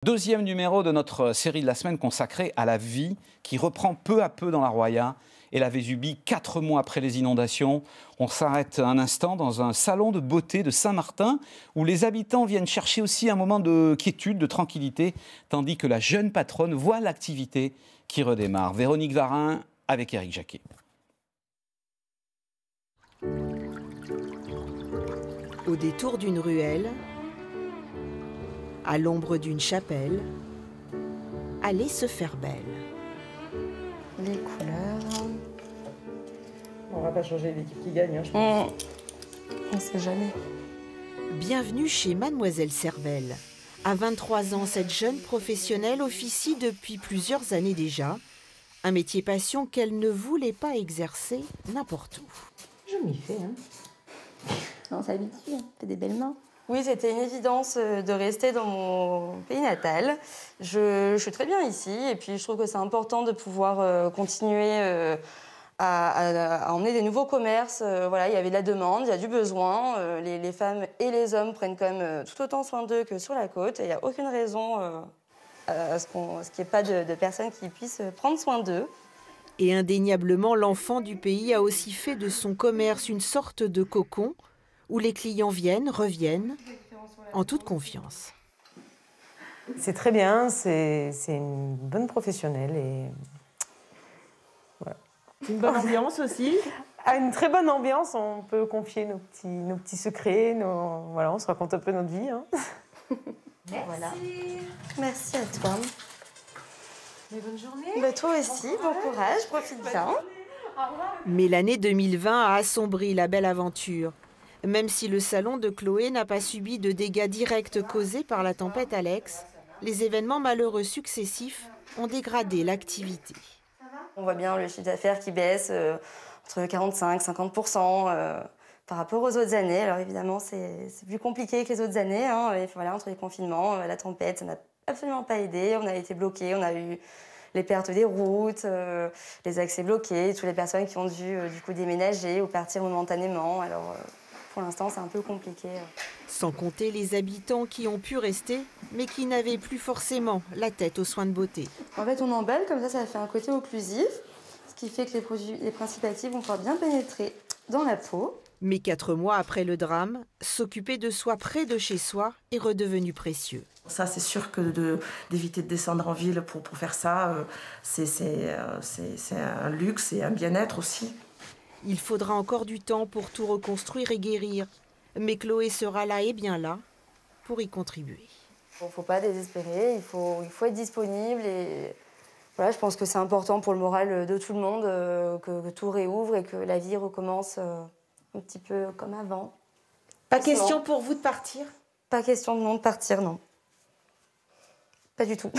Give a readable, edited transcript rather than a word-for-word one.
Deuxième numéro de notre série de la semaine consacrée à la vie qui reprend peu à peu dans la Roya et la Vésubie 4 mois après les inondations. On s'arrête un instant dans un salon de beauté de Saint-Martin où les habitants viennent chercher aussi un moment de quiétude, de tranquillité, tandis que la jeune patronne voit l'activité qui redémarre. Véronique Varin avec Éric Jacquet. Au détour d'une ruelle, à l'ombre d'une chapelle, allez se faire belle. Les couleurs. On va pas changer l'équipe qui gagne, hein, je pense. On sait jamais. Bienvenue chez Mademoiselle Cervelle. À 23 ans, cette jeune professionnelle officie depuis plusieurs années déjà. Un métier passion qu'elle ne voulait pas exercer n'importe où. Je m'y fais, hein. On s'habitue, on fait des belles mains. Oui, c'était une évidence de rester dans mon pays natal. Je suis très bien ici et puis je trouve que c'est important de pouvoir continuer à emmener des nouveaux commerces. Voilà, il y avait de la demande, il y a du besoin. Les femmes et les hommes prennent quand même tout autant soin d'eux que sur la côte et il n'y a aucune raison à ce qu'il n'y ait pas de personnes qui puissent prendre soin d'eux. Et indéniablement, l'enfant du pays a aussi fait de son commerce une sorte de cocon où les clients viennent, reviennent, en toute confiance. C'est très bien, c'est une bonne professionnelle et voilà. Une bonne ambiance aussi. À une très bonne ambiance, on peut confier nos petits secrets, voilà, on se raconte un peu notre vie. Hein. Merci. Voilà. Merci à toi. Mais bonne journée. Bah, toi aussi, bon courage, profite bien. Mais l'année 2020 a assombri la belle aventure. Même si le salon de Chloé n'a pas subi de dégâts directs causés par la tempête Alex, les événements malheureux successifs ont dégradé l'activité. On voit bien le chiffre d'affaires qui baisse entre 45 et 50% par rapport aux autres années. Alors évidemment, c'est plus compliqué que les autres années. Hein. Et voilà, entre les confinements, la tempête, ça n'a absolument pas aidé. On a été bloqués, on a eu les pertes des routes, les accès bloqués, toutes les personnes qui ont dû du coup déménager ou partir momentanément. Alors pour l'instant, c'est un peu compliqué. Sans compter les habitants qui ont pu rester, mais qui n'avaient plus forcément la tête aux soins de beauté. En fait, on emballe, comme ça fait un côté occlusif, ce qui fait que les principes actifs vont pouvoir bien pénétrer dans la peau. Mais 4 mois après le drame, s'occuper de soi près de chez soi est redevenu précieux. Ça, c'est sûr que d'éviter de descendre en ville pour faire ça, c'est un luxe et un bien-être aussi. Il faudra encore du temps pour tout reconstruire et guérir. Mais Chloé sera là et bien là pour y contribuer. Il ne faut pas désespérer, il faut être disponible. Et voilà, je pense que c'est important pour le moral de tout le monde que tout réouvre et que la vie recommence un petit peu comme avant. Pas question pour vous de partir? Pas question de partir, non. Pas du tout.